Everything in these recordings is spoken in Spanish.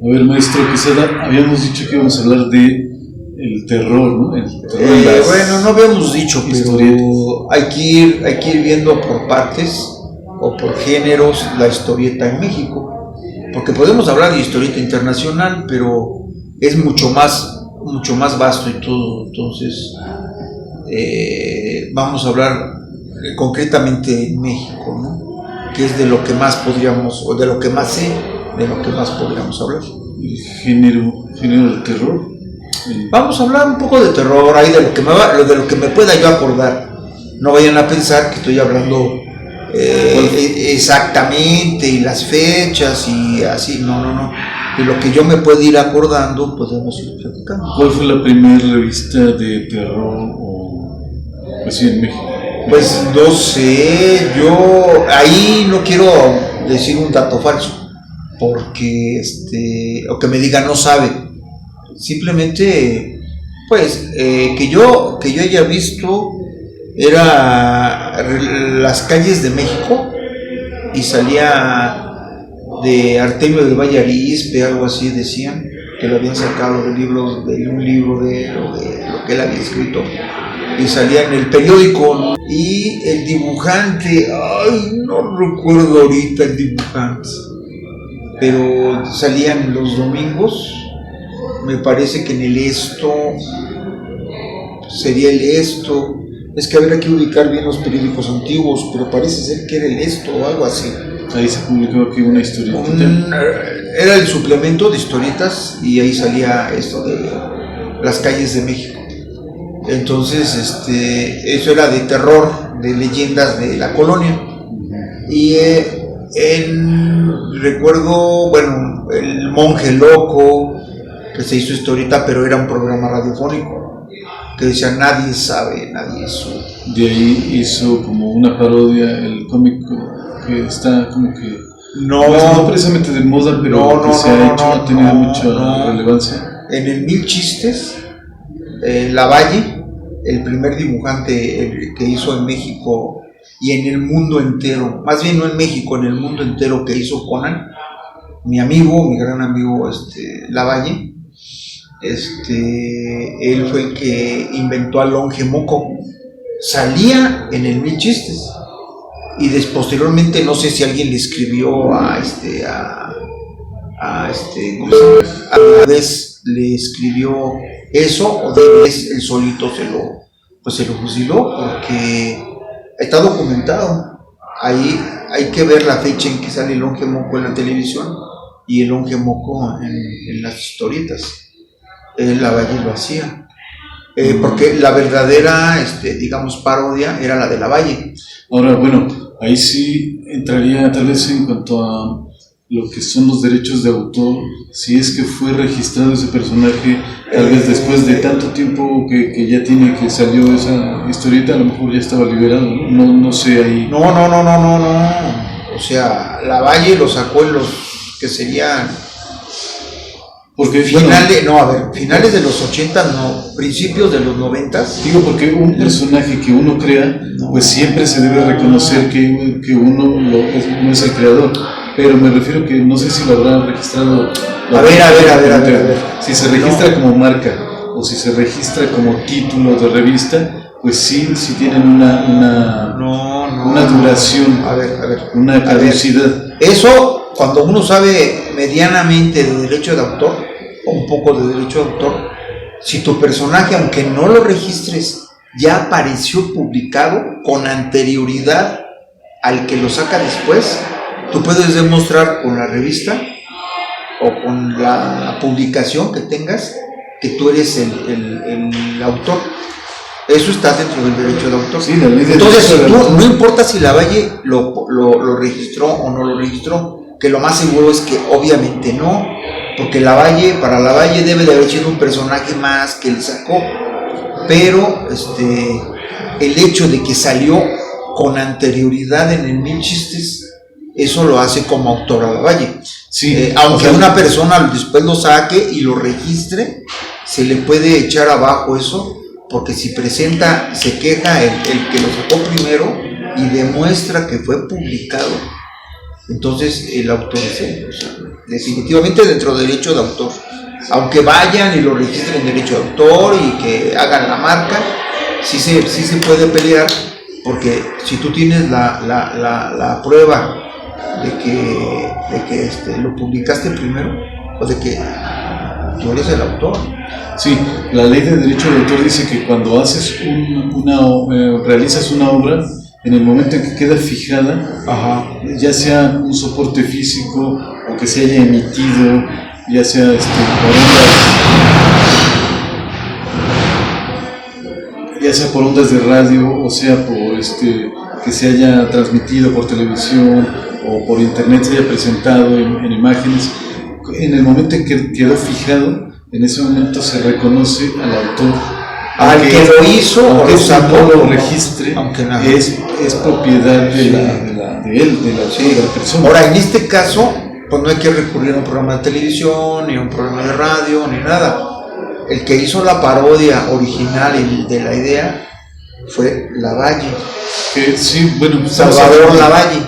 A ver, maestro Quesada, habíamos dicho que íbamos a hablar de el terror, ¿no? El terror bueno, no habíamos dicho, pero hay que ir viendo por partes o por géneros la historieta en México. Porque podemos hablar de historieta internacional, pero es mucho más vasto y todo. Entonces, vamos a hablar concretamente en México, ¿no? Que es de lo que más podríamos, o de lo que más sé, de lo que más podríamos hablar. El género del terror. Vamos a hablar un poco de terror, ahí de lo que me pueda yo acordar. No vayan a pensar que estoy hablando exactamente y las fechas y así, no. De lo que yo me pueda ir acordando, podemos ir platicando. ¿Cuál fue la primera revista de terror así en México? Pues no sé, yo ahí no quiero decir un dato falso, porque o que me diga no sabe. Simplemente, pues, que yo haya visto era Las calles de México y salía de Artemio del Valle Arizpe, algo así decían, que lo habían sacado de un libro de lo que él había escrito, y salía en el periódico, ¿no? Y el dibujante, no recuerdo ahorita el dibujante, pero salían los domingos, me parece que en el Esto, sería el Esto, es que habría que ubicar bien los periódicos antiguos, pero parece ser que era el Esto o algo así. Ahí se publicó aquí una historieta. Era el suplemento de historietas y ahí salía esto de Las calles de México. Entonces, eso era de terror, de leyendas de la colonia. Y recuerdo, bueno, El monje loco, que se hizo historieta, pero era un programa radiofónico, que decía nadie sabe, nadie supo. De ahí hizo como una parodia, el cómic que está como que no precisamente de moda, pero que se ha hecho, ha tenido mucha relevancia. En el Mil Chistes, Lavalle, el primer dibujante que hizo en México y en el mundo entero, más bien no en México, en el mundo entero, que hizo Conan, mi gran amigo Lavalle, él fue el que inventó al Longe Moco, salía en el Mil Chistes. Y posteriormente no sé si alguien le escribió a vez le escribió eso, o de vez él solito se lo fusiló, porque está documentado. Ahí hay que ver la fecha en que sale el Longe Moco en la televisión y el Longe Moco en las historietas. Lavalle lo hacía. Porque la verdadera, digamos, parodia era la de Lavalle. Ahora, bueno, ahí sí entraría tal vez en cuanto a lo que son los derechos de autor, si es que fue registrado ese personaje, tal vez después de tanto tiempo que ya tiene que salió esa historieta, a lo mejor ya estaba liberado, no sé ahí. No. O sea, Lavalle lo sacó en los que serían... Porque finales de los 80, no, principios de los 90. Digo, porque un personaje que uno crea, pues siempre se debe reconocer que uno no es el creador. Pero me refiero que no sé si lo habrán registrado. A ver. Si se registra como marca o si se registra como título de revista, pues sí tienen una duración, una caducidad. Eso, cuando uno sabe medianamente de derecho de autor, o un poco de derecho de autor, si tu personaje, aunque no lo registres, ya apareció publicado con anterioridad al que lo saca después, tú puedes demostrar con la revista o con la publicación que tengas que tú eres el autor. Eso está dentro del derecho de autor. Sí, la ley de entonces, no importa si Lavalle lo registró o no lo registró, que lo más seguro es que obviamente no, porque para Lavalle debe de haber sido un personaje más que él sacó, pero el hecho de que salió con anterioridad en el Mil Chistes, eso lo hace como autor a Lavalle. Sí, aunque una persona después lo saque y lo registre, se le puede echar abajo eso, porque si se queja el que lo sacó primero y demuestra que fue publicado, entonces el autor es él. definitivamente dentro del derecho de autor. Aunque vayan y lo registren en derecho de autor y que hagan la marca, sí se puede pelear, porque si tú tienes la prueba de que lo publicaste primero, o de que tú eres el autor. Sí, la ley de derecho de autor dice que cuando haces realizas una obra, en el momento en que queda fijada, Ajá. ya sea un soporte físico o que se haya emitido, ya sea por ondas de radio, o sea por que se haya transmitido por televisión o por internet, se haya presentado en imágenes, en el momento en que quedó fijado, en ese momento se reconoce al autor. Al que lo hizo o lo sacó, no lo registre, es propiedad de la persona. Ahora, en este caso, pues no hay que recurrir a un programa de televisión, ni a un programa de radio, ni nada. El que hizo la parodia original de la idea fue Lavalle. Sí, bueno, Salvador Lavalle.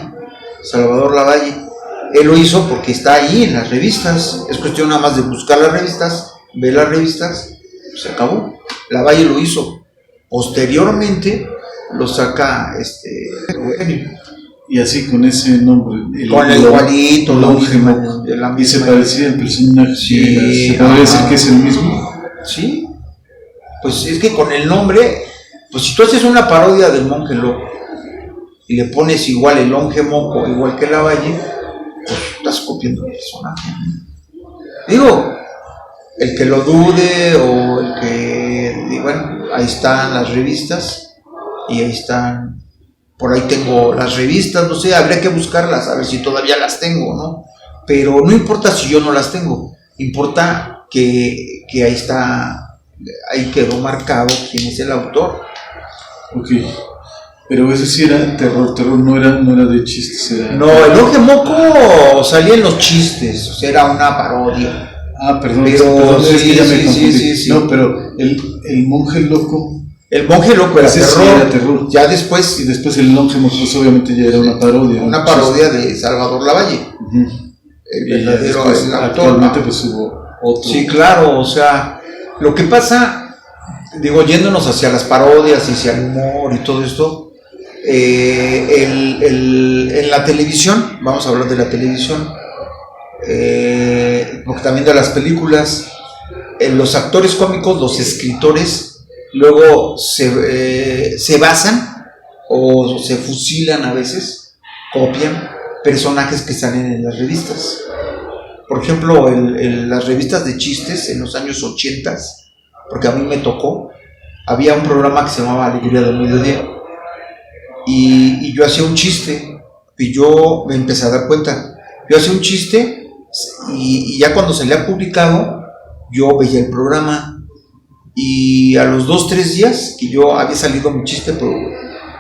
Él lo hizo porque está ahí en las revistas. Es cuestión nada más de buscar las revistas, ver las revistas, se acabó. Lavalle lo hizo. Posteriormente lo saca Eugenio. Y así con ese nombre, con el igualito, Longemoco, y se parecía al personaje. Sí, ¿se podría decir que es el mismo? Sí, pues es que con el nombre, pues si tú haces una parodia del Monje Loco y le pones igual el Longemoco, igual que Lavalle, pues estás copiando el personaje. Digo, el que lo dude o el que, bueno, ahí están las revistas y ahí están, por ahí tengo las revistas, no sé, habría que buscarlas, a ver si todavía las tengo, ¿no? Pero no importa si yo no las tengo, importa que ahí está, ahí quedó marcado quién es el autor. Ok, pero ese sí era terror, no era de chistes, era... No, el Longemoco salía en los chistes, o sea, era una parodia. Ah, perdón, pero es que ya me confundí. Sí. No, pero el Monje Loco... El Monje Loco era terror. Sí, era terror. Ya después... Y después el Longemoco, pues obviamente ya era una parodia. Una parodia de Salvador Lavalle. El verdadero es el autor. Actualmente pues hubo otro. Sí, claro, o sea, lo que pasa, digo, yéndonos hacia las parodias y hacia el humor y todo esto, en la televisión, vamos a hablar de la televisión, porque también de las películas, los actores cómicos, los escritores, luego se basan o se fusilan a veces, copian personajes que salen en las revistas. Por ejemplo, las revistas de chistes en los años 80, porque a mí me tocó, había un programa que se llamaba Alegría del Mediodía, y yo hacía un chiste, y yo me empecé a dar cuenta, yo hacía un chiste, y ya cuando se le ha publicado, yo veía el programa, y a los 2-3 días que yo había salido mi chiste, pero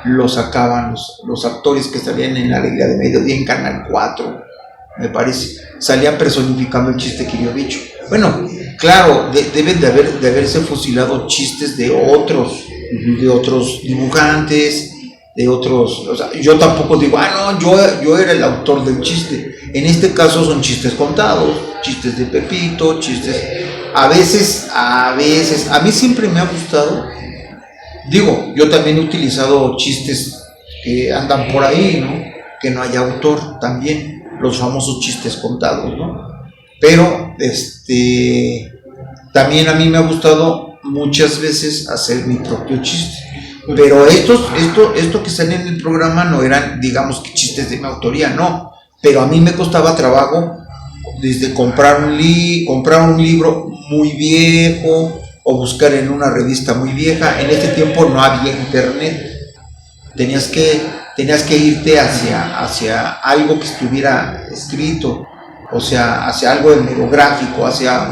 lo sacaban los actores que salían en Alegría de Mediodía en Canal 4, me parece, salían personificando el chiste que yo había hecho. Bueno, claro, deben de haberse fusilado chistes de otros dibujantes, de otros, o sea, yo tampoco digo, no, yo era el autor del chiste. En este caso son chistes contados, chistes de Pepito, chistes, a veces, a mí siempre me ha gustado, digo, yo también he utilizado chistes que andan por ahí, ¿no? Que no haya autor también, los famosos chistes contados, ¿no? Pero, también a mí me ha gustado muchas veces hacer mi propio chiste. Pero esto que sale en el programa no eran, digamos, que chistes de mi autoría, no. Pero a mí me costaba trabajo desde comprar un libro muy viejo o buscar en una revista muy vieja. En este tiempo no había internet. Tenías que irte hacia algo que estuviera escrito, o sea, hacia algo hemerográfico, hacia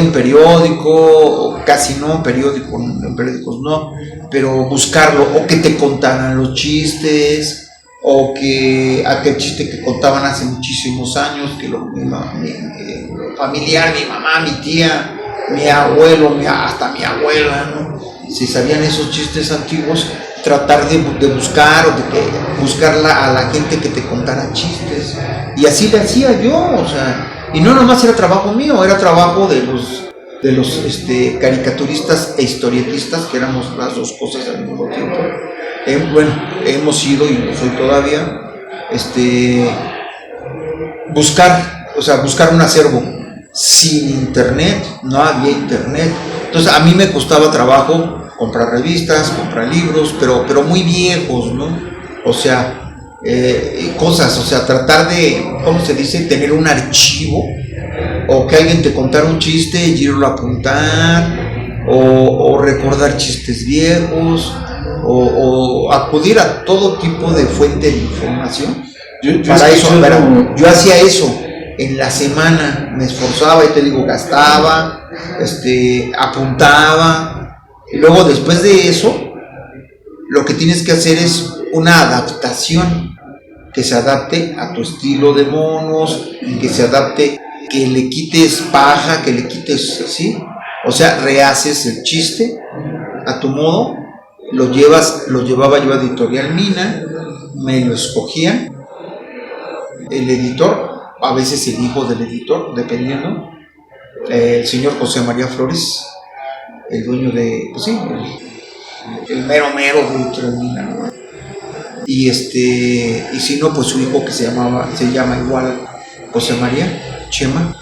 un periódico, casi no un periódico, en periódicos no, pero buscarlo, o que te contaran los chistes, o que aquel chiste que contaban hace muchísimos años, que mi familiar, mi mamá, mi tía, mi abuelo, hasta mi abuela, ¿no? Si sabían esos chistes antiguos, tratar de buscar o de buscar a la gente que te contara chistes. Y así le hacía yo, o sea, Y no nomás era trabajo mío, era trabajo de los caricaturistas e historietistas, que éramos las dos cosas al mismo tiempo. Bueno, hemos sido y lo soy todavía, buscar un acervo. Sin internet, no había internet. Entonces a mí me costaba trabajo comprar revistas, comprar libros, pero muy viejos, ¿no? O sea, cosas, o sea, tratar de, ¿cómo se dice? Tener un archivo, o que alguien te contara un chiste y irlo a apuntar, o recordar chistes viejos, o acudir a todo tipo de fuente de información. Yo hacía eso. En la semana me esforzaba, y te digo, gastaba, apuntaba, y luego después de eso, lo que tienes que hacer es una adaptación que se adapte a tu estilo de monos, que se adapte, que le quites paja, que le quites así, o sea, rehaces el chiste a tu modo, lo llevaba yo a Editorial Mina, me lo escogían, el editor, a veces el hijo del editor, dependiendo, el señor José María Flores, el dueño de, pues sí, el mero de Editorial Mina, ¿no? Y si no, pues su hijo, que se llama igual José María, Chema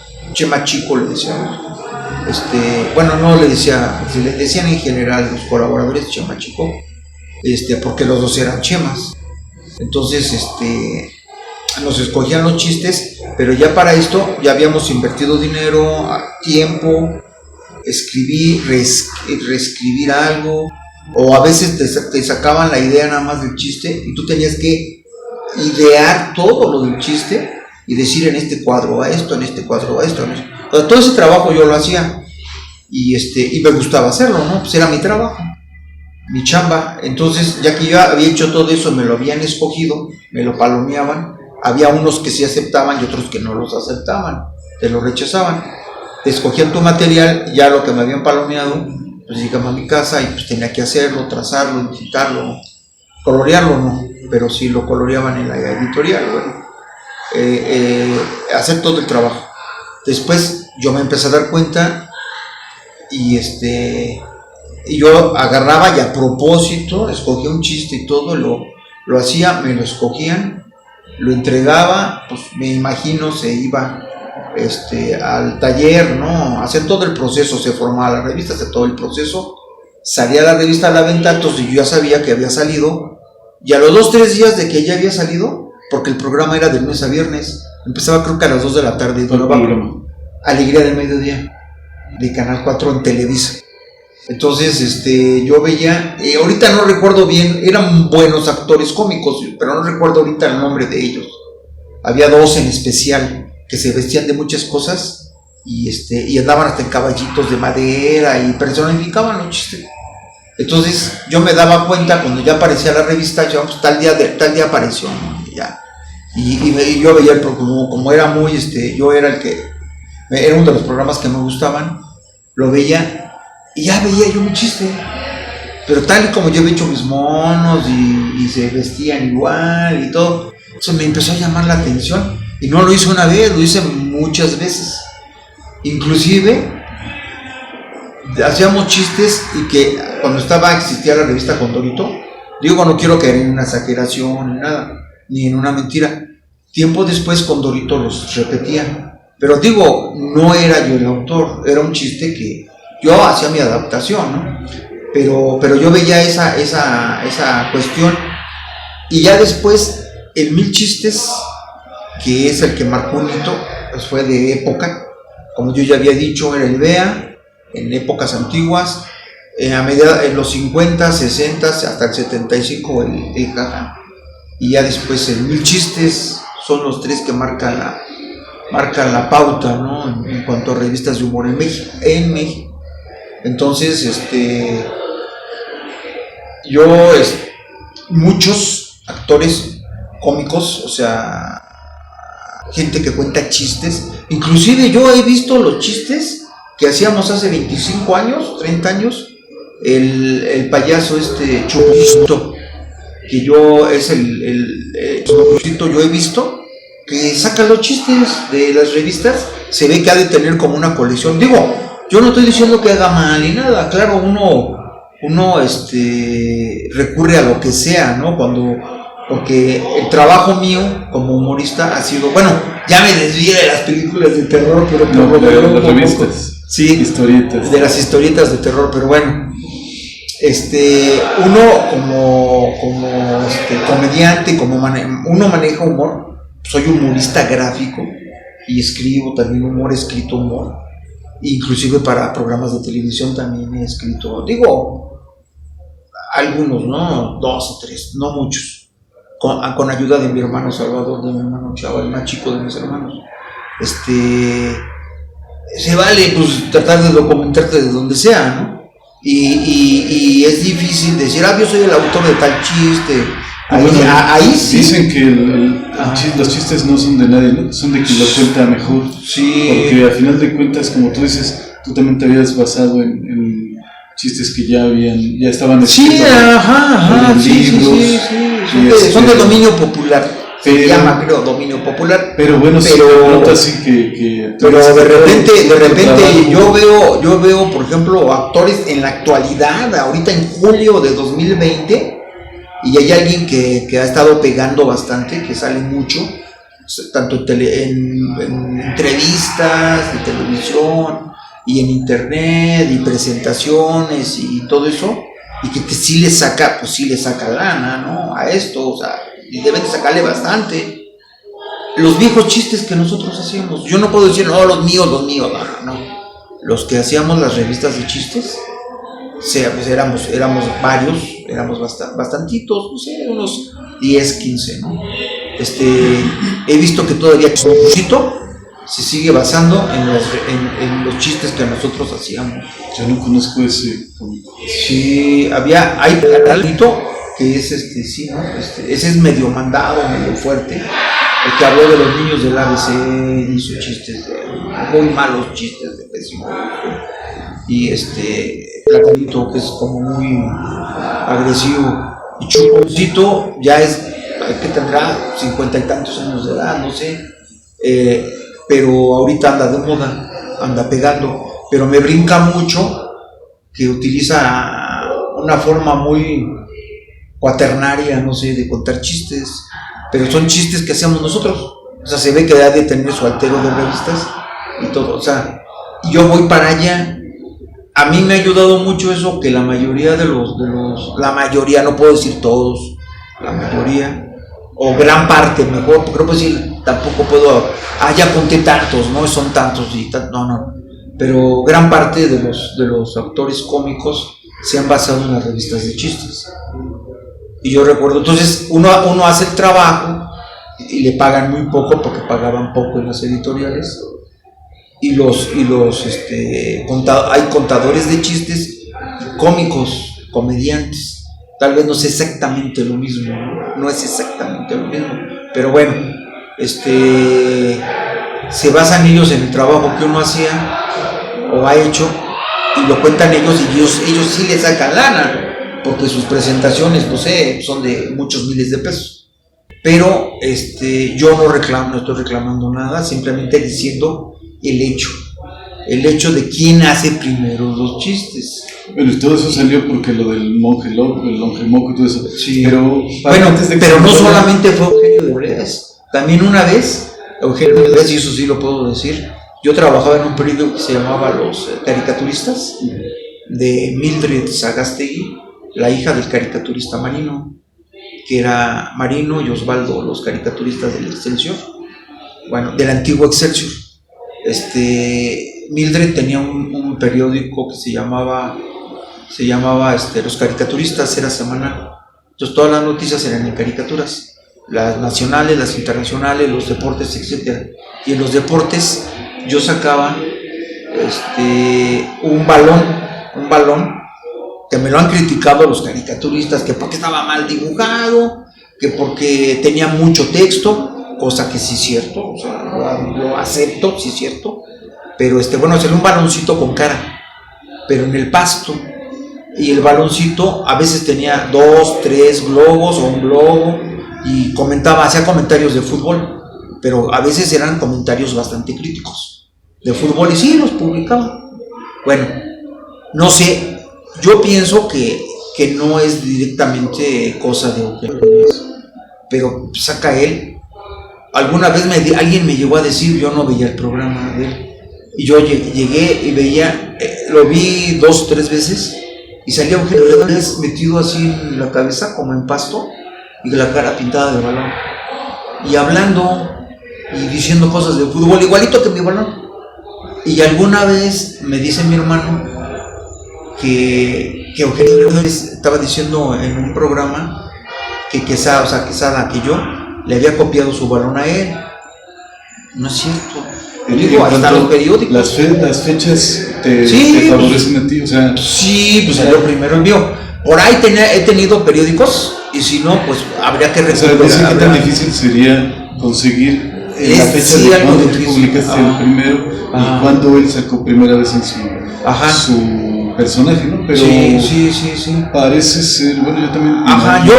Chico le decía, bueno, no le decía, le decían en general los colaboradores Chema Chico, porque los dos eran Chemas. Entonces, nos escogían los chistes, pero ya para esto ya habíamos invertido dinero, tiempo, reescribir algo, o a veces te sacaban la idea nada más del chiste y tú tenías que idear todo lo del chiste y decir: en este cuadro va esto, en este cuadro va esto, O sea, todo ese trabajo yo lo hacía y me gustaba hacerlo, ¿no? Pues era mi trabajo, mi chamba. Entonces, ya que yo había hecho todo eso, me lo habían escogido, me lo palomeaban. Había unos que sí aceptaban y otros que no los aceptaban, te lo rechazaban. Te escogían tu material, ya lo que me habían palomeado, pues llegaba a mi casa y pues tenía que hacerlo, trazarlo, editarlo, colorearlo no, pero sí lo coloreaban en la editorial, bueno, hacer todo el trabajo. Después yo me empecé a dar cuenta y yo agarraba y a propósito escogía un chiste y todo, lo hacía, me lo escogían, lo entregaba, pues me imagino se iba al taller, ¿no? Hacer todo el proceso, se formaba la revista, hacer todo el proceso, salía la revista a la venta, entonces yo ya sabía que había salido, y a los 2-3 días de que ya había salido, porque el programa era de lunes a viernes, empezaba creo que a las 2 de la tarde, y duraba Alegría del Mediodía, de Canal 4 en Televisa. Entonces, yo veía, ahorita no recuerdo bien, eran buenos actores cómicos, pero no recuerdo ahorita el nombre de ellos. Había dos en especial que se vestían de muchas cosas y andaban hasta en caballitos de madera y personificaban los chistes. Entonces, yo me daba cuenta cuando ya aparecía la revista, ya pues, tal día apareció, ¿no? Y yo veía como era muy, yo era era uno de los programas que me gustaban, lo veía. Y ya veía yo mi chiste, pero tal y como yo había hecho mis monos y se vestían igual y todo, eso me empezó a llamar la atención. Y no lo hice una vez, lo hice muchas veces. Inclusive hacíamos chistes y que cuando existía la revista Condorito, digo, no quiero caer en una exageración ni nada, ni en una mentira. Tiempo después Condorito los repetía, pero digo, no era yo el autor, era un chiste que yo hacía mi adaptación, ¿no? Pero yo veía esa cuestión. Y ya después, el Mil Chistes, que es el que marcó un hito, pues fue de época. Como yo ya había dicho, era el BEA, en épocas antiguas, en los 50, 60, hasta el 75, el Jaja. Y ya después el Mil Chistes, son los tres que marcan la pauta, ¿no? En cuanto a revistas de humor en México. Entonces, muchos actores cómicos, o sea, gente que cuenta chistes, inclusive yo he visto los chistes que hacíamos hace 25 años, 30 años, el payaso Chuponcito, que yo es Chuponcito, yo he visto que saca los chistes de las revistas, se ve que ha de tener como una colección. Digo, yo no estoy diciendo que haga mal ni nada, claro, uno recurre a lo que sea, ¿no? Porque el trabajo mío como humorista ha sido, bueno, ya me desvié de las películas de terror, pero las revistas, sí, historietas, de las historietas de terror, pero bueno, uno como comediante, uno maneja humor, soy humorista gráfico y escribo también humor, he escrito humor, inclusive para programas de televisión también he escrito, digo, algunos, ¿no? 2 o 3, no muchos, con ayuda de mi hermano Salvador, de mi hermano Chava, el más chico de mis hermanos. Se vale pues tratar de documentarte de donde sea, ¿no? Y es difícil decir, yo soy el autor de tal chiste. Ahí sí. Dicen que los chistes no son de nadie, ¿no? Son de quien lo cuenta mejor. Sí. Porque a final de cuentas, como tú dices, tú también te habías basado en chistes que ya estaban escritos. Sí, ajá, libros, son de dominio popular. Se llama, creo, dominio popular. Pero bueno, sí, nota así que pero de repente yo veo, por ejemplo, actores en la actualidad, ahorita en julio de 2020, y hay alguien que ha estado pegando bastante, que sale mucho, tanto en entrevistas, de televisión, y en internet, y presentaciones, y todo eso, y que sí le saca lana, ¿no? A esto, o sea, y deben de sacarle bastante. Los viejos chistes que nosotros hacíamos, yo no puedo decir, no, los míos, no. Los que hacíamos las revistas de chistes, pues éramos varios, éramos bastantitos, no sé, unos 10, 15, ¿no? He visto que todavía un poquito se sigue basando en los chistes que nosotros hacíamos. Yo no conozco ese cómico. Sí, hay algo que es sí, ¿no? Ese es medio mandado, medio fuerte, el que habló de los niños del ABC, hizo chistes muy malos chistes de pésimo gusto, y Platanito, que es como muy agresivo, y Chuponcito ya que tendrá 50 y tantos años de edad, no sé, pero ahorita anda de moda, anda pegando, pero me brinca mucho que utiliza una forma muy cuaternaria, no sé, de contar chistes, pero son chistes que hacemos nosotros, o sea, se ve que ha de tener su altero de revistas y todo, o sea, yo voy para allá. A mí me ha ayudado mucho eso, que la mayoría la mayoría, no puedo decir todos, la mayoría, o gran parte, mejor, porque no puedo decir, tampoco puedo, ya conté tantos, no son tantos, no, pero gran parte de los actores cómicos se han basado en las revistas de chistes. Y yo recuerdo, entonces uno hace el trabajo y le pagan muy poco, porque pagaban poco en las editoriales, y hay contadores de chistes cómicos, comediantes. Tal vez no es exactamente lo mismo, no es exactamente lo mismo, pero bueno, se basan ellos en el trabajo que uno hacía o ha hecho, y lo cuentan ellos, y ellos sí le sacan lana, porque sus presentaciones, no sé, son de muchos miles de pesos. Pero yo no estoy reclamando nada, simplemente diciendo el hecho de quién hace primero los chistes. Bueno, y todo eso salió porque lo del monje loco, el monje moco y todo eso. Sí. Pero no solamente fue Eugenio Derbez, también una vez, Eugenio Derbez, y eso sí lo puedo decir, yo trabajaba en un periódico que se llamaba Los Caricaturistas, de Mildred Sagástegui, la hija del caricaturista Marino, que era Marino y Osvaldo, los caricaturistas del Excelsior, bueno, del antiguo Excelsior. Mildred tenía un periódico que se llamaba Los Caricaturistas, era semanal. Entonces todas las noticias eran en caricaturas, las nacionales, las internacionales, los deportes, etc. Y en los deportes yo sacaba un balón que me lo han criticado los caricaturistas, que porque estaba mal dibujado, que porque tenía mucho texto, cosa que sí es cierto, o sea, lo acepto, sí es cierto, pero sería un baloncito con cara, pero en el pasto, y el baloncito a veces tenía 2, 3 globos o un globo, y hacía comentarios de fútbol, pero a veces eran comentarios bastante críticos de fútbol y sí, los publicaba. Bueno, no sé, yo pienso que no es directamente cosa de Eugenio, pero saca él. Alguna vez alguien me llegó a decir, yo no veía el programa de él, y yo llegué y veía, lo vi 2 o 3 veces, y salía Eugenio Derbez metido así en la cabeza como en pasto, y la cara pintada de balón, y hablando, y diciendo cosas de fútbol, igualito que mi balón. Y alguna vez me dice mi hermano que Eugenio Derbez estaba diciendo en un programa que Quesada, que yo le había copiado su balón a él. No es cierto. Digo, hasta los periódicos. Las fechas te favorecen a ti, o sea. Sí, pues salió primero el mío. Por ahí he tenido periódicos, y si no, pues habría que recuperar. O sea, qué tan difícil sería conseguir la fecha de cuando tú publicaste el primero y cuando él sacó primera vez en su personaje, ¿no? Pero sí. Parece ser, bueno, yo también. Yo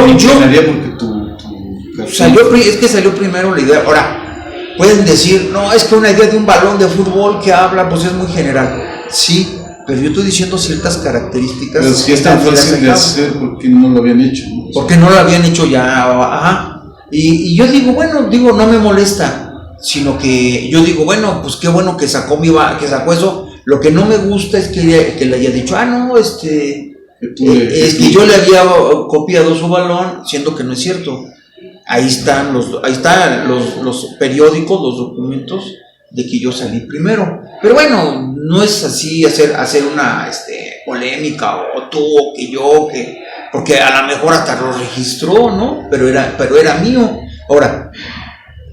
porque salió primero la idea. Ahora, pueden decir, no, es que una idea de un balón de fútbol que habla, pues es muy general. Sí, pero yo estoy diciendo ciertas características. Pero si es tan fácil de hacer, ¿por qué no lo habían hecho? Porque no lo habían hecho ya, Y yo digo, bueno, no me molesta, sino que yo digo, bueno, pues qué bueno que sacó eso. Lo que no me gusta es que le haya dicho, es que yo le había copiado su balón, siendo que no es cierto. Ahí están los periódicos, los documentos de que yo salí primero. Pero bueno, no es así hacer una polémica, o tú, o que yo, porque a lo mejor hasta lo registró, ¿no? Pero era mío. Ahora,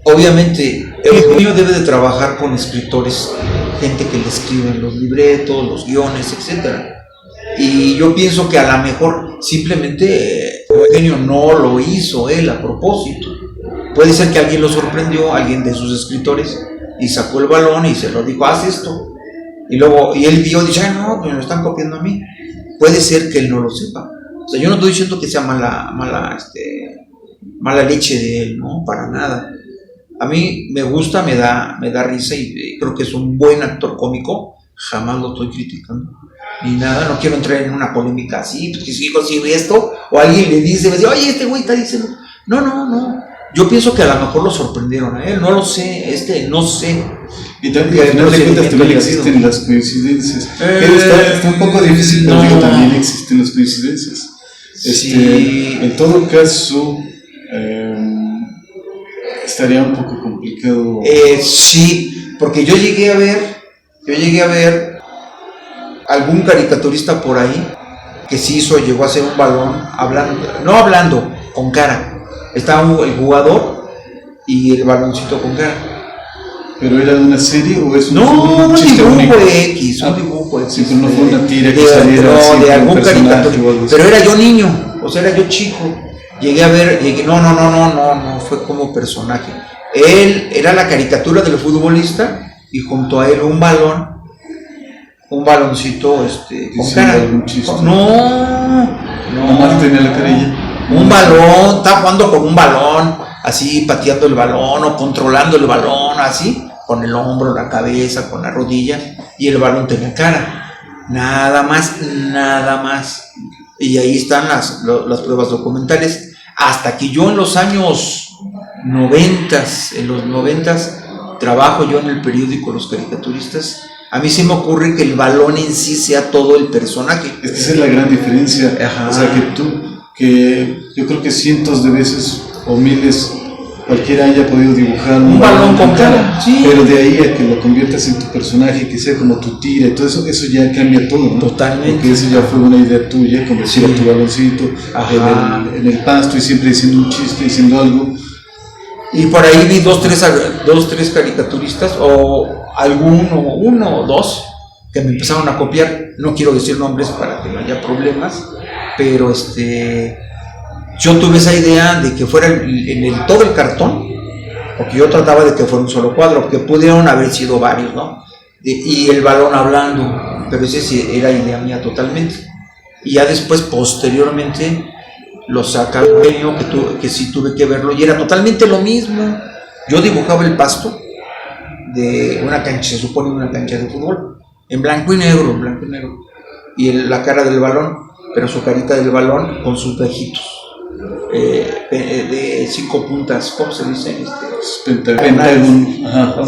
obviamente, el mío debe de trabajar con escritores, gente que le escriben los libretos, los guiones, etcétera. Y yo pienso que a lo mejor simplemente Eugenio no lo hizo él a propósito. Puede ser que alguien lo sorprendió, alguien de sus escritores, y sacó el balón y se lo dijo, haz esto. Y él vio y dice, no, me lo están copiando a mí. Puede ser que él no lo sepa. O sea, yo no estoy diciendo que sea mala leche de él, no, para nada. A mí me gusta, me da risa, y creo que es un buen actor cómico. Jamás lo estoy criticando ni nada, no quiero entrar en una polémica así, porque si consigue esto, o alguien le dice, oye, este güey está diciendo, no, yo pienso que a lo mejor lo sorprendieron a él, no lo sé, no sé. Y también al final de cuentas también existen las coincidencias, pero está un poco difícil, pero digo, también existen las coincidencias. En todo caso, estaría un poco complicado. Sí, porque yo llegué a ver algún caricaturista por ahí que sí llegó a hacer un balón hablando, con cara. Estaba el jugador y el baloncito con cara. ¿Pero era de una serie o es un chiste único? Un dibujo X. Sí, pero no fue una tira que saliera de algún caricaturista. Pero era yo niño, o sea, era yo chico. Llegué a ver, no, fue como personaje. Él era la caricatura del futbolista y junto a él un baloncito con cara. No tenía la carilla. Un balón, estaba jugando con un balón, así pateando el balón o controlando el balón, así, con el hombro, la cabeza, con la rodilla, y el balón tenía cara. Nada más. Y ahí están las pruebas documentales. Hasta que yo en los años 90, trabajo yo en el periódico Los Caricaturistas, a mí se me ocurre que el balón en sí sea todo el personaje. Esa es la gran diferencia. Ajá. O sea, que yo creo que cientos de veces o miles cualquiera haya podido dibujar un balón con cara, sí. Pero de ahí a que lo conviertas en tu personaje, que sea como tu tira y todo eso ya cambia todo, ¿no? Totalmente. Porque eso ya fue una idea tuya, convertir a tu baloncito en el pasto y siempre diciendo un chiste, diciendo algo. Y por ahí vi dos, tres caricaturistas, o uno o dos, que me empezaron a copiar. No quiero decir nombres para que no haya problemas, pero yo tuve esa idea de que fuera todo el cartón, porque yo trataba de que fuera un solo cuadro, porque pudieron haber sido varios, ¿no? Y el balón hablando, pero ese sí era idea mía totalmente. Y ya después, posteriormente, lo saca el genio, que sí tuve que verlo, y era totalmente lo mismo. Yo dibujaba el pasto de una cancha, se supone una cancha de fútbol, en blanco y negro, y la cara del balón, pero su carita del balón con sus vejitos de 5 puntas, ¿cómo se dice?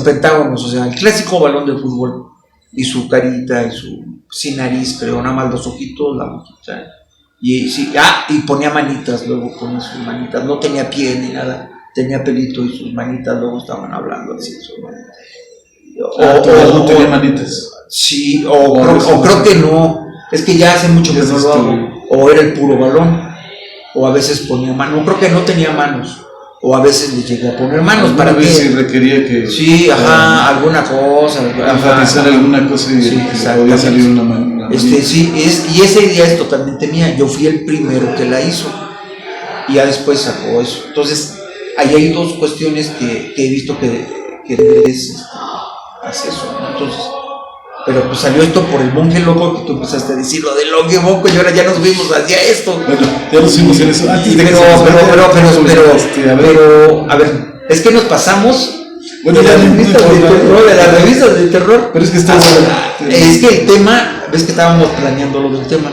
Pentágonos, o sea, el clásico balón de fútbol, y su carita, sin nariz, creo, nada más los ojitos, la boquita, y ponía manitas, luego ponía sus manitas, no tenía pie ni nada, tenía pelito y sus manitas luego estaban hablando así, sus manitas. No tenía manitas. Sí, creo que no, es que ya hace mucho que no lo hago, o era el puro balón, o a veces ponía manos, creo que no tenía manos, o a veces le llegué a poner manos para que si requería que alguna cosa, enfatizar alguna cosa y podía salir una mano. Y esa idea es totalmente mía, yo fui el primero que la hizo y ya después sacó eso. Entonces ahí hay dos cuestiones que he visto que hace eso, ¿no? Entonces, pero pues salió esto por el monje loco que tú empezaste a decir lo del monje loco y ahora ya nos fuimos hacia esto. Bueno, ya nos fuimos en eso. Pero, a ver, es que nos pasamos de las revistas de terror. Pero es que es que el tema, ves que estábamos planeando lo del tema.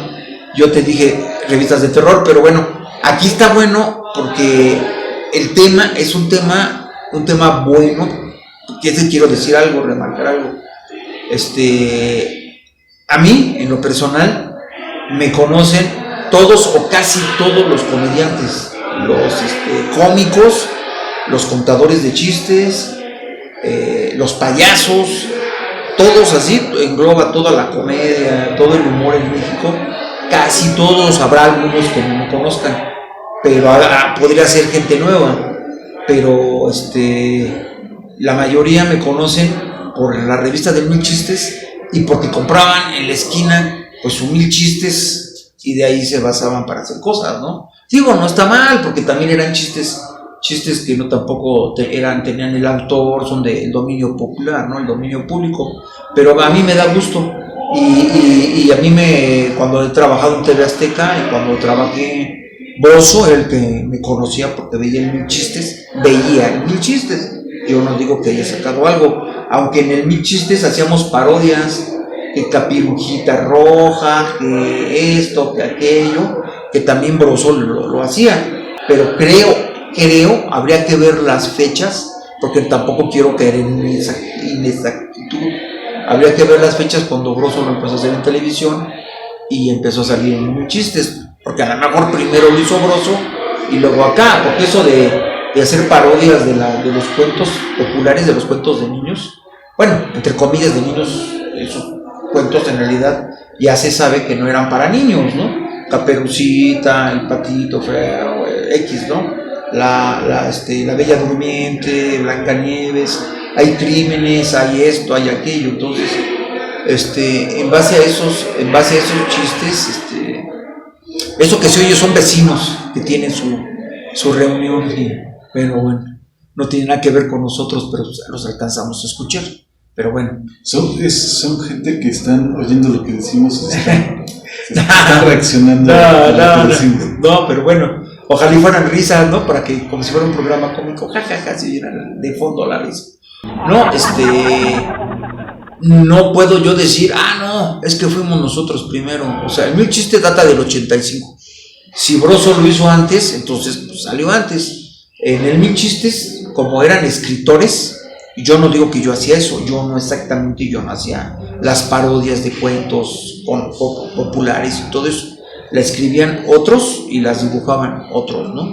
Yo te dije revistas de terror, pero bueno, aquí está bueno porque el tema es un tema bueno. Que quiero decir algo, remarcar algo. A mí, en lo personal, me conocen todos o casi todos los comediantes, los cómicos, los contadores de chistes, los payasos, todos así, engloba toda la comedia, todo el humor en México, casi todos, habrá algunos que no me conozcan, pero podría ser gente nueva, pero la mayoría me conocen por la revista del Mil Chistes y porque compraban en la esquina pues su 1000 chistes y de ahí se basaban para hacer cosas, ¿no? Digo, no está mal porque también eran chistes que no tampoco tenían el autor, son del dominio popular, ¿no? El dominio público, pero a mí me da gusto y a mí cuando he trabajado en TV Azteca y cuando trabajé Broso era el que me conocía porque veía el Mil Chistes, yo no digo que haya sacado algo, aunque en el Mil Chistes hacíamos parodias, que Capirujita Roja, que esto, que aquello, que también Broso lo hacía, pero creo, habría que ver las fechas, porque tampoco quiero caer en inexactitud, habría que ver las fechas cuando Broso lo empezó a hacer en televisión y empezó a salir en Mil Chistes, porque a lo mejor primero lo hizo Broso y luego acá, porque eso de hacer parodias de los cuentos populares, de los cuentos de niños, bueno, entre comillas de niños, esos cuentos en realidad ya se sabe que no eran para niños, ¿no? Caperucita, el Patito Feo, X, ¿no? La Bella Durmiente, Blancanieves, hay crímenes, hay esto, hay aquello, entonces, en base a esos chistes, eso que se oye son vecinos que tienen su reunión pero bueno, no tiene nada que ver con nosotros, pero los alcanzamos a escuchar. Pero bueno. Son gente que están oyendo lo que decimos, están reaccionando a lo que decimos. No, pero bueno, ojalá y fueran risas, ¿no? Para que, como si fuera un programa cómico, jajaja, si vieran de fondo la risa. No, no puedo yo decir, no, es que fuimos nosotros primero. O sea, el Mil Chistes data del 85. Si Broso lo hizo antes, entonces pues, salió antes. En el Mil Chistes, como eran escritores, yo no digo que yo hacía eso, yo no hacía las parodias de cuentos populares y todo eso, la escribían otros y las dibujaban otros, ¿no?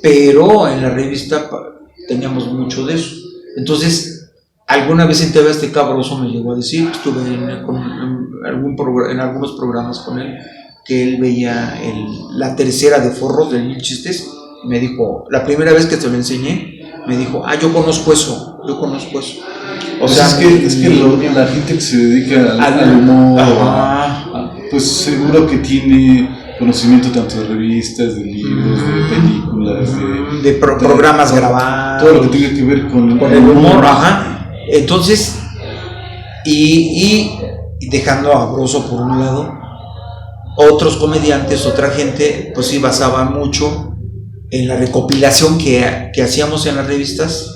Pero en la revista teníamos mucho de eso. Entonces, alguna vez en TV Azteca Broso me llegó a decir, estuve en algunos programas con él, que él veía la tercera de Forros del Mil Chistes. Me dijo, la primera vez que te lo enseñé, me dijo, yo conozco eso. O sea, es que la gente que se dedica al humor, pues seguro que tiene conocimiento tanto de revistas, de libros, de películas, de programas grabados, todo lo que tenga que ver con el humor, Entonces, y dejando a Broso por un lado, otros comediantes, otra gente, pues sí basaba mucho en la recopilación que hacíamos en las revistas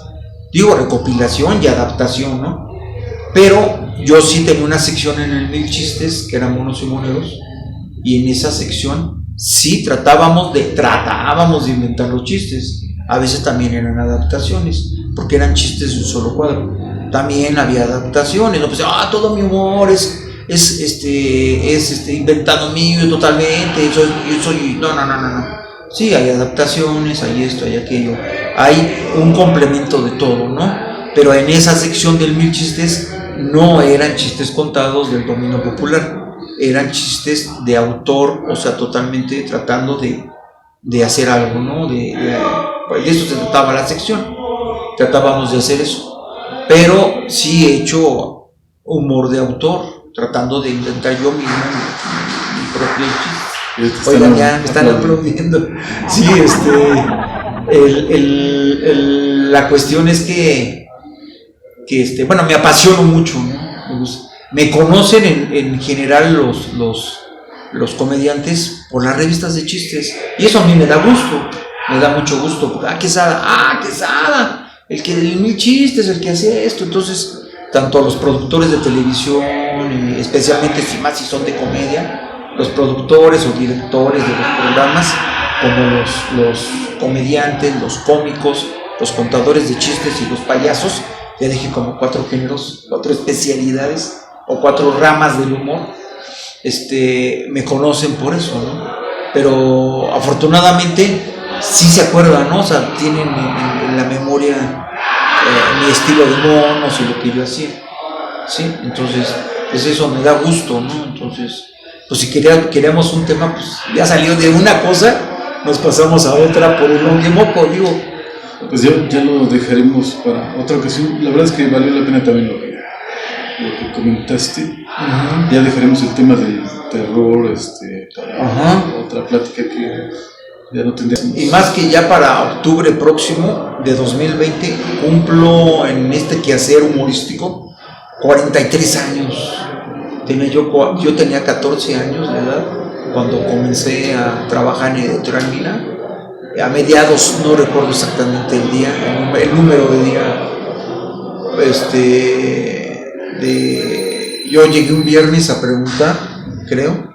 digo, recopilación y adaptación, ¿no? Pero yo sí tenía una sección en el Mil Chistes, que eran monos y moneros, y en esa sección sí tratábamos de inventar los chistes. A veces también eran adaptaciones, porque eran chistes de un solo cuadro. También había adaptaciones, no pues, todo mi humor es inventado mío totalmente, no. Sí, hay adaptaciones, hay esto, hay aquello, hay un complemento de todo, ¿no? Pero en esa sección del Mil Chistes no eran chistes contados del dominio popular, eran chistes de autor, o sea, totalmente tratando de hacer algo, ¿no? De eso se trataba la sección, tratábamos de hacer eso. Pero sí he hecho humor de autor, tratando de inventar yo mismo mi propio chiste. Oigan, ya me están aplaudiendo. Sí, la cuestión es que bueno, me apasiono mucho, ¿no? Me conocen en general los comediantes por las revistas de chistes, y eso a mí me da mucho gusto. Quesada, el que del Mil Chistes, el que hace esto. Entonces, tanto los productores de televisión, especialmente si son de comedia, los productores o directores de los programas, como los comediantes, los cómicos, los contadores de chistes y los payasos, ya dije como 4 géneros, 4 especialidades o 4 ramas del humor, me conocen por eso, ¿no? Pero afortunadamente sí se acuerdan, ¿no? O sea, tienen en la memoria mi estilo de monos y lo que yo hacía, ¿sí? Entonces, pues eso me da gusto, ¿no? Entonces, pues si queríamos un tema, pues ya salió de una cosa, nos pasamos a otra por el longuemoco, digo. Pues ya lo dejaremos para otra ocasión. La verdad es que valió la pena también lo que comentaste. Uh-huh. Ya dejaremos el tema del terror, para otra plática que ya no tendríamos. Y más que ya para octubre próximo de 2020 cumplo en este quehacer humorístico 43 años. Yo tenía 14 años de edad cuando comencé a trabajar en Editorial Mina. A mediados, no recuerdo exactamente el día, el número de día. Yo llegué un viernes a preguntar, creo.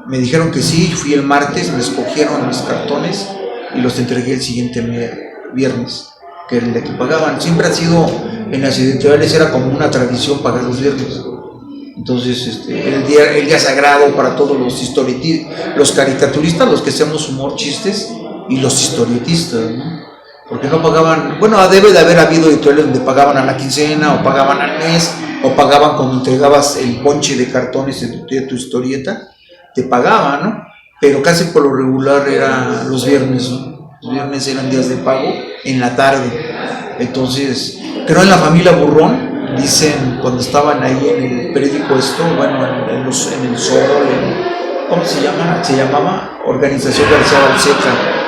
Me dijeron que sí, fui el martes, me escogieron mis cartones y los entregué el siguiente viernes, que era el de que pagaban. Siempre ha sido, en las editoriales era como una tradición pagar los viernes. Entonces, el día sagrado para todos los caricaturistas, los que hacemos humor, chistes, y los historietistas, ¿no? Porque no pagaban, bueno, debe de haber habido editoriales donde pagaban a la quincena, o pagaban al mes, o pagaban cuando entregabas el bonche de cartones de tu historieta, te pagaban, ¿no? Pero casi por lo regular era los viernes, ¿no? Los viernes eran días de pago en la tarde. Entonces, creo en la familia Burrón, dicen cuando estaban ahí en el periódico en el Sol, ¿cómo se llama? Se llamaba Organización García Balseca.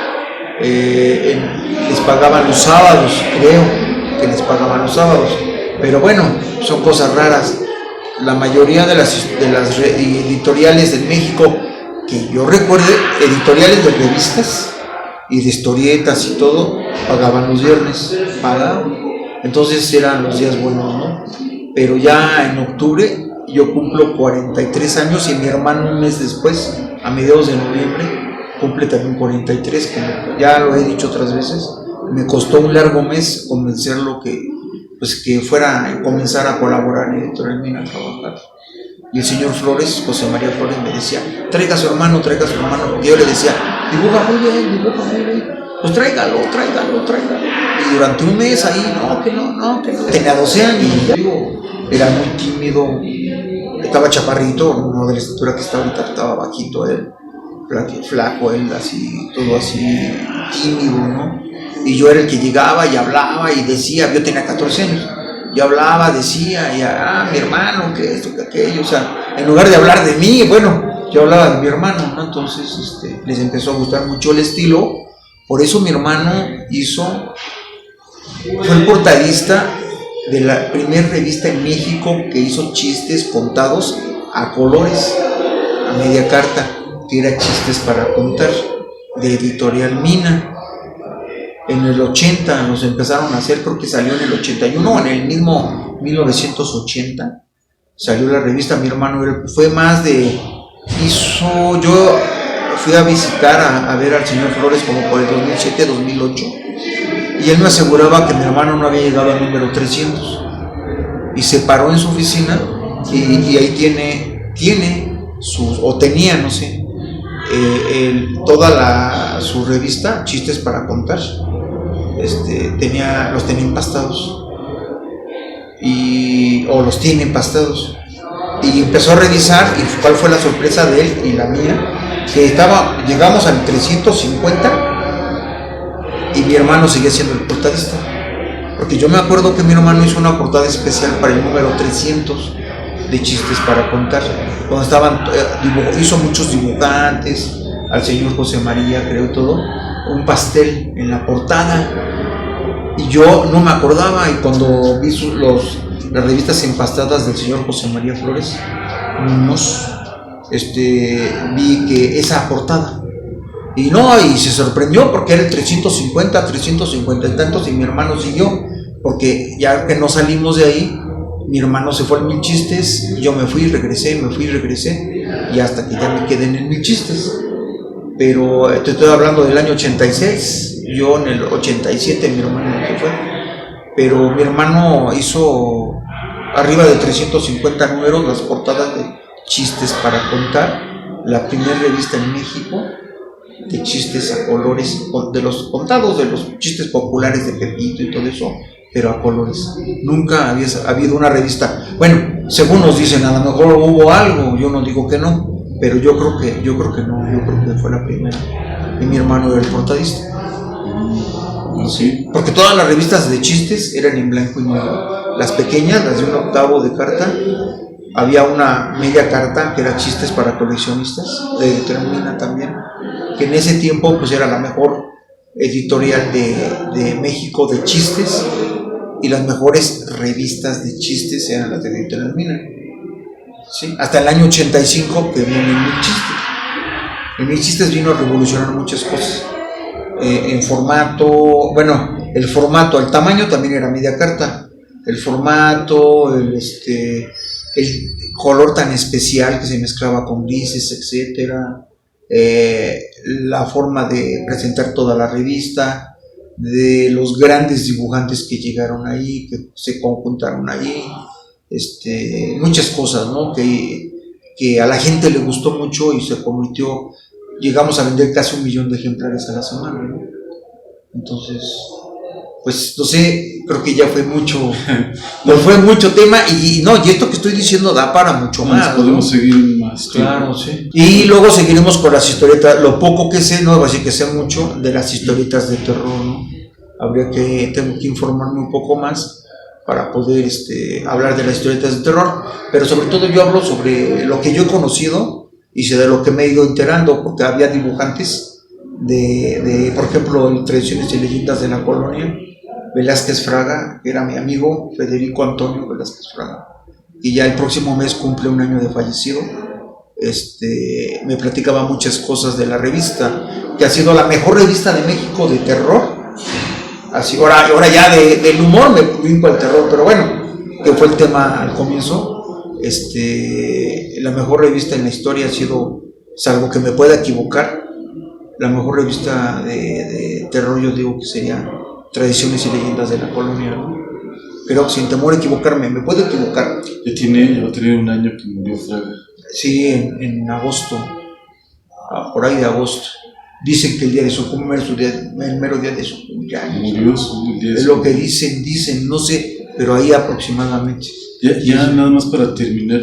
Les pagaban los sábados, creo que les pagaban los sábados, pero bueno, son cosas raras. La mayoría de las editoriales de México que yo recuerde, editoriales de revistas y de historietas y todo, pagaban los viernes, entonces eran los días buenos, ¿no? Pero ya en octubre yo cumplo 43 años y mi hermano un mes después, a mediados de noviembre, cumple también 43, como ya lo he dicho otras veces. Me costó un largo mes convencerlo que comenzara a colaborar en Editorial Mina a trabajar. Y el señor Flores, José María Flores, me decía, traiga a su hermano, porque yo le decía, dibuja muy bien, pues tráigalo. Y durante un mes ahí, no. Tenía 12 años, era muy tímido, estaba chaparrito, no de la estatura que está ahorita, estaba bajito él, flaco él, así, todo así, tímido, ¿no? Y yo era el que llegaba y hablaba y decía, yo tenía 14 años, yo hablaba, decía, mi hermano, que esto, que aquello, o sea, en lugar de hablar de mí, bueno, yo hablaba de mi hermano, ¿no? Entonces, les empezó a gustar mucho el estilo, por eso mi hermano fue el portadista de la primera revista en México que hizo chistes contados a colores, a media carta, que era Chistes para Contar, de Editorial Mina. En el 80 los empezaron a hacer, creo que salió en el 81, en el mismo 1980 salió la revista. Mi hermano fue más de, yo fui a visitar, a ver al señor Flores como por el 2007, 2008, y él me aseguraba que mi hermano no había llegado al número 300, y se paró en su oficina, y ahí tiene tenía, no sé, su revista, Chistes para Contar, los tenía empastados, o los tiene empastados, y empezó a revisar, y cuál fue la sorpresa de él y la mía, que llegamos al 350 y mi hermano seguía siendo el portadista, porque yo me acuerdo que mi hermano hizo una portada especial para el número 300 de Chistes para Contar, donde hizo muchos dibujantes, al señor José María, creo, todo, un pastel en la portada, y yo no me acordaba, y cuando vi las revistas empastadas del señor José María Flores Muñoz, vi que esa portada, y se sorprendió porque era el 350 y tantos, y mi hermano siguió, porque ya que no salimos de ahí, mi hermano se fue al Mil Chistes, yo me fui y regresé, y hasta que ya me quedé en el Mil Chistes. Pero te estoy hablando del año 86, yo en el 87 mi hermano se fue, pero mi hermano hizo arriba de 350 números, las portadas de Chistes para Contar, la primera revista en México de chistes a colores, de los contados, de los chistes populares de Pepito y todo eso, pero a colores. Nunca había habido una revista, bueno, según nos dicen, a lo mejor hubo algo, yo no digo que no, pero yo creo que no, yo creo que fue la primera, y mi hermano era el portadista. Sí. Porque todas las revistas de chistes eran en blanco y negro, las pequeñas, las de 1/8 de carta, había una media carta que era Chistes para Coleccionistas, de Termina también, que en ese tiempo pues era la mejor editorial de México de chistes, y las mejores revistas de chistes eran las de Editorial Mina. ¿Sí? Hasta el año 85 que viene el Mil Chistes. El Mil Chistes vino a revolucionar muchas cosas. En formato, el formato, el tamaño también era media carta. El formato, el color tan especial que se mezclaba con grises, etcétera. La forma de presentar toda la revista, de los grandes dibujantes que llegaron ahí, que se conjuntaron ahí, muchas cosas, ¿no? Que a la gente le gustó mucho y se convirtió, llegamos a vender casi 1 millón de ejemplares a la semana, ¿no? Entonces, pues no sé, creo que ya fue mucho, fue mucho tema, y esto que estoy diciendo da para mucho más. Podemos seguir más tiempo. Claro, sí. Y luego seguiremos con las historietas, lo poco que sé, no voy a decir que sé mucho, de las historietas de terror, ¿no? Tengo que informarme un poco más para poder hablar de las historietas de terror, pero sobre todo yo hablo sobre lo que yo he conocido y de lo que me he ido enterando, porque había dibujantes de por ejemplo, en Tradiciones y Leyendas de la Colonia, Velázquez Fraga, que era mi amigo Federico Antonio Velázquez Fraga, y ya el próximo mes cumple 1 año de fallecido. Me platicaba muchas cosas de la revista, que ha sido la mejor revista de México de terror. Así, ahora ya del humor me brinco al terror, pero bueno, que fue el tema al comienzo. La mejor revista en la historia ha sido, salvo que me pueda equivocar, la mejor revista de terror, yo digo que sería Tradiciones y Leyendas de la Colonia, ¿no? Pero sin temor a equivocarme, me puedo equivocar. Ya va a tener 1 año que murió Fraga. Sí, en agosto, por ahí de agosto. Dicen que el día de su cumpleaños, el mero día de su cumpleaños. Murió el día de su Es lo que dicen, no sé, pero ahí aproximadamente. Ya nada más para terminar,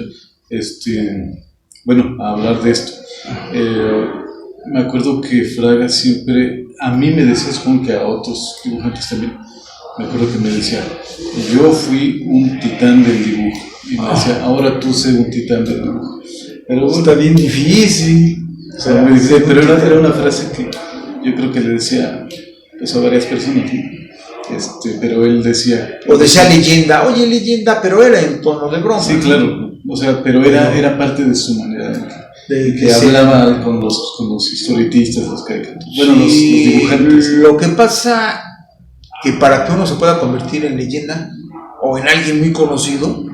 a hablar de esto. Me acuerdo que Fraga siempre, a mí me decía, supongo que a otros dibujantes también, me acuerdo que me decía, yo fui un titán del dibujo, y me decía, ahora tú sé un titán del dibujo. Pero está bien difícil. O sea, me decía, pero era una frase que yo creo que le decía pues, a varias personas, ¿no? Pero él decía... O decía leyenda, oye leyenda, pero era en tono de broma. Sí, claro, o sea, pero era parte de su manera de que hablaba con los historietistas, los caricaturistas, los dibujantes. Lo que pasa que para que uno se pueda convertir en leyenda o en alguien muy conocido,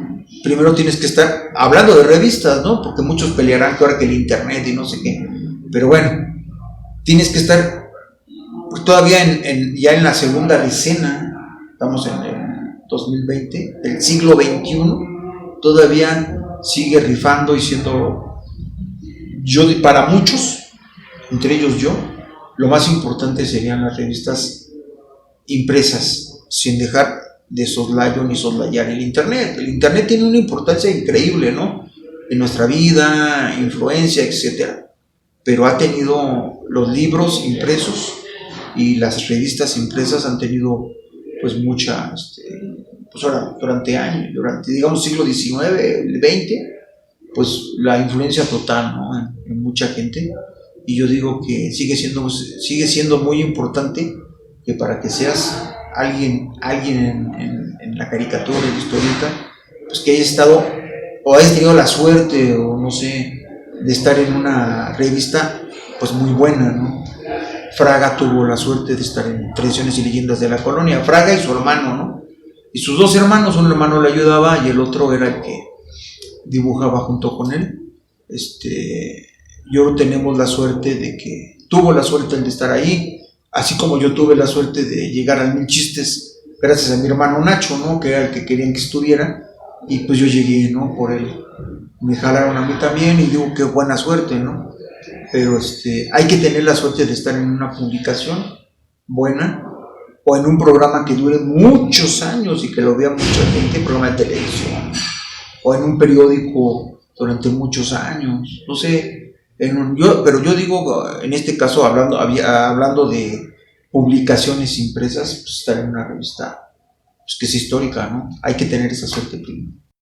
primero tienes que estar hablando de revistas, ¿no? Porque muchos pelearán que ahora que el internet y no sé qué, pero bueno, tienes que estar pues, todavía ya en la segunda decena, estamos en el 2020, del siglo XXI, todavía sigue rifando y siendo, para muchos, entre ellos yo, lo más importante serían las revistas impresas, sin dejar de soslayo ni soslayar el internet. El internet tiene una importancia increíble, ¿no? En nuestra vida, influencia, etcétera. Pero ha tenido los libros impresos y las revistas impresas han tenido pues mucha, pues ahora, durante años, durante digamos siglo XIX, el XX, pues la influencia total, ¿no? en mucha gente. Y yo digo que sigue siendo muy importante que para que seas alguien en la caricatura, en la historieta, pues que hayas estado o hayas tenido la suerte o no sé, de estar en una revista pues muy buena, ¿no? Fraga tuvo la suerte de estar en Tradiciones y Leyendas de la Colonia, Fraga y su hermano, ¿no? Y sus dos hermanos, un hermano le ayudaba y el otro era el que dibujaba junto con él. Yo tenemos la suerte de que tuvo la suerte de estar ahí, así como yo tuve la suerte de llegar a 1000 chistes gracias a mi hermano Nacho, ¿no? Que era el que querían que estuviera, y pues yo llegué, ¿no? Por él. Me jalaron a mí también y digo qué buena suerte, ¿no? Pero hay que tener la suerte de estar en una publicación buena o en un programa que dure muchos años y que lo vea mucha gente, programa de televisión o en un periódico durante muchos años, no sé, pero yo digo, en este caso hablando de publicaciones impresas, pues estar en una revista pues, que es histórica, ¿no? Hay que tener esa suerte primero.